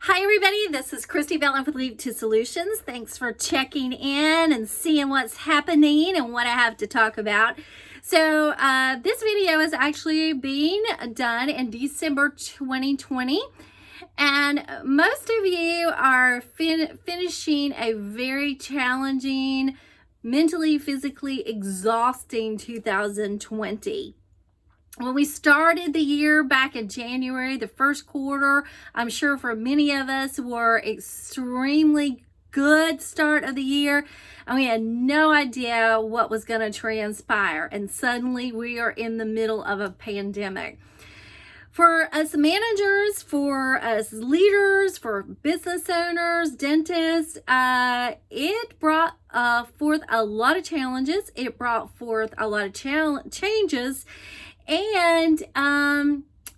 Hi everybody, this is Christi Bintliff with Leap to Solutions. Thanks for checking in and seeing what's happening and what I have to talk about. So this video is actually being done in December 2020. And most of you are finishing a very challenging, mentally, physically exhausting 2020. When we started the year back in January, the first quarter, I'm sure for many of us were extremely good start of the year, and we had no idea what was going to transpire. And suddenly we are in the middle of a pandemic. For us managers, for us leaders, for business owners, dentists, it brought forth a lot of challenges. It brought forth a lot of changes. And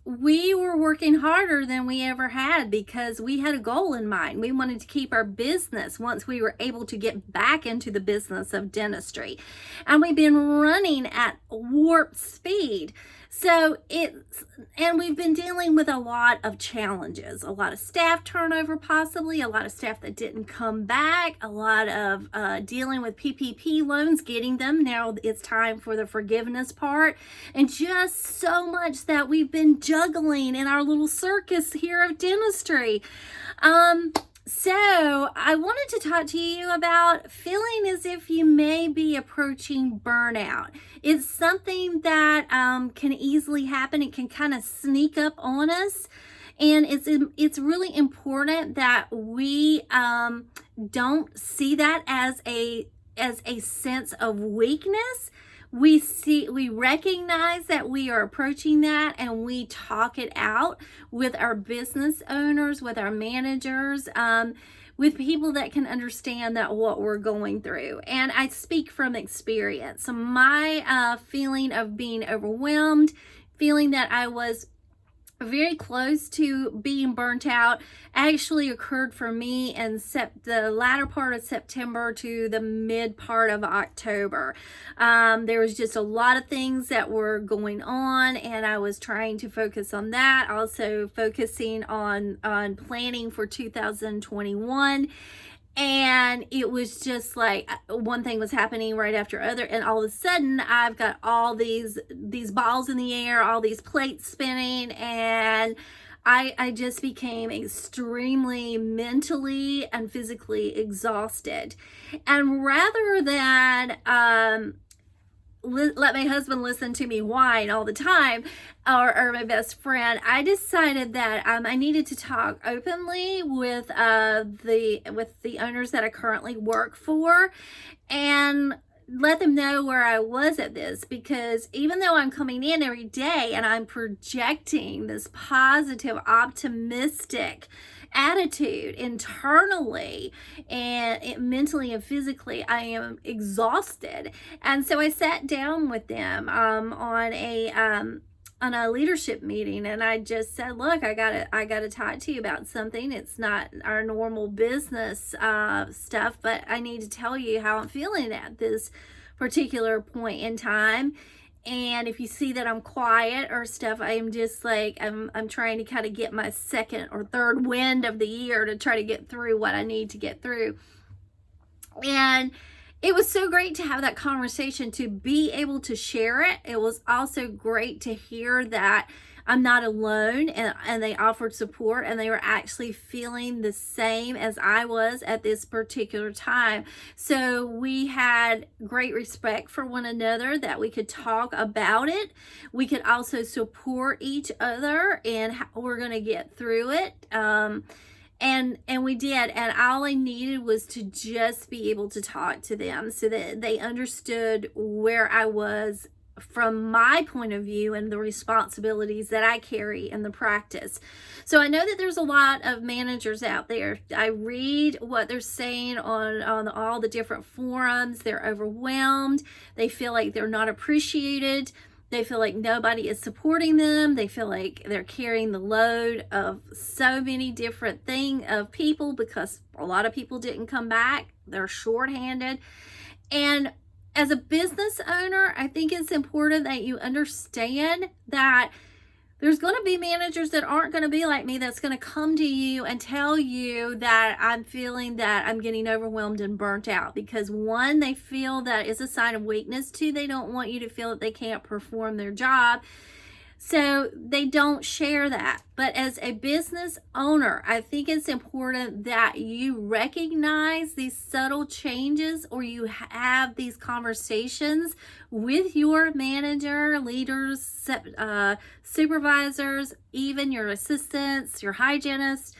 we were working harder than we ever had because we had a goal in mind. We wanted to keep our business once we were able to get back into the business of dentistry. And we've been running at warp speed. So we've been dealing with a lot of challenges, a lot of staff turnover, possibly a lot of staff that didn't come back, a lot of dealing with PPP loans, getting them. Now it's time for the forgiveness part, and just so much that we've been juggling in our little circus here of dentistry. So I wanted to talk to you about feeling as if you may be approaching burnout. It's something that can easily happen. It can kind of sneak up on us. And it's really important that we don't see that as a sense of weakness. We recognize that we are approaching that, and we talk it out with our business owners, with our managers, with people that can understand that what we're going through. And I speak from experience. So my feeling of being overwhelmed, feeling that I was very close to being burnt out, actually occurred for me in the latter part of September to the mid part of October. There was just a lot of things that were going on, and I was trying to focus on that, also focusing on planning for 2021. And it was just like one thing was happening right after other, and all of a sudden I've got all these balls in the air, all these plates spinning, and I just became extremely mentally and physically exhausted. And rather than let my husband listen to me whine all the time, or my best friend, I decided that I needed to talk openly with the owners that I currently work for, and let them know where I was at this. Because even though I'm coming in every day and I'm projecting this positive, optimistic attitude internally and mentally and physically, I am exhausted. And so I sat down with them on a leadership meeting, and I just said, look, I gotta talk to you about something. It's not our normal business stuff, but I need to tell you how I'm feeling at this particular point in time. And if you see that I'm quiet or stuff, I am just like, I'm trying to kind of get my second or third wind of the year to try to get through what I need to get through. And it was so great to have that conversation, to be able to share it. It was also great to hear that I'm not alone, and they offered support, and they were actually feeling the same as I was at this particular time. So we had great respect for one another, that we could talk about it. We could also support each other in how we're going to get through it. And we did, and all I needed was to just be able to talk to them so that they understood where I was from my point of view and the responsibilities that I carry in the practice. So I know that there's a lot of managers out there. I read what they're saying on all the different forums. They're overwhelmed. They feel like they're not appreciated. They feel like nobody is supporting them. They feel like they're carrying the load of so many different of people, because a lot of people didn't come back. They're shorthanded. And as a business owner, I think it's important that you understand that There's going to be managers that aren't going to be like me, that's going to come to you and tell you that I'm feeling that I'm getting overwhelmed and burnt out, because one, they feel that is a sign of weakness. Two, they don't want you to feel that they can't perform their job. So they don't share that. But as a business owner, I think it's important that you recognize these subtle changes, or you have these conversations with your manager, leaders, supervisors, even your assistants, your hygienists,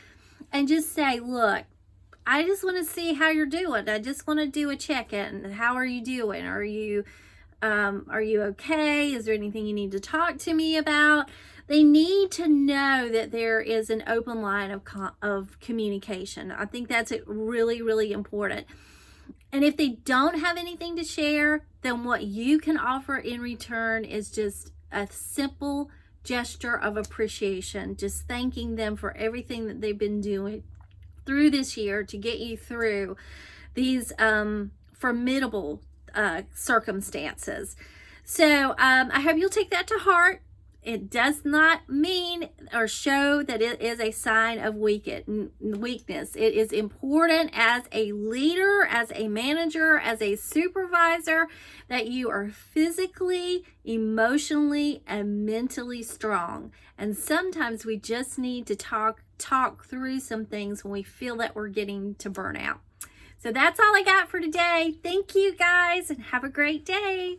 and just say, look, I just want to see how you're doing. I just want to do a check-in. How are you doing? Are you okay? Is there anything you need to talk to me about? They need to know that there is an open line of communication. I think that's really, really important. And if they don't have anything to share, then what you can offer in return is just a simple gesture of appreciation, just thanking them for everything that they've been doing through this year to get you through these formidable circumstances. So I hope you'll take that to heart. It does not mean or show that it is a sign of weakness. It is important as a leader, as a manager, as a supervisor, that you are physically, emotionally, and mentally strong. And sometimes we just need to talk through some things when we feel that we're getting to burnout. So that's all I got for today. Thank you guys, and have a great day.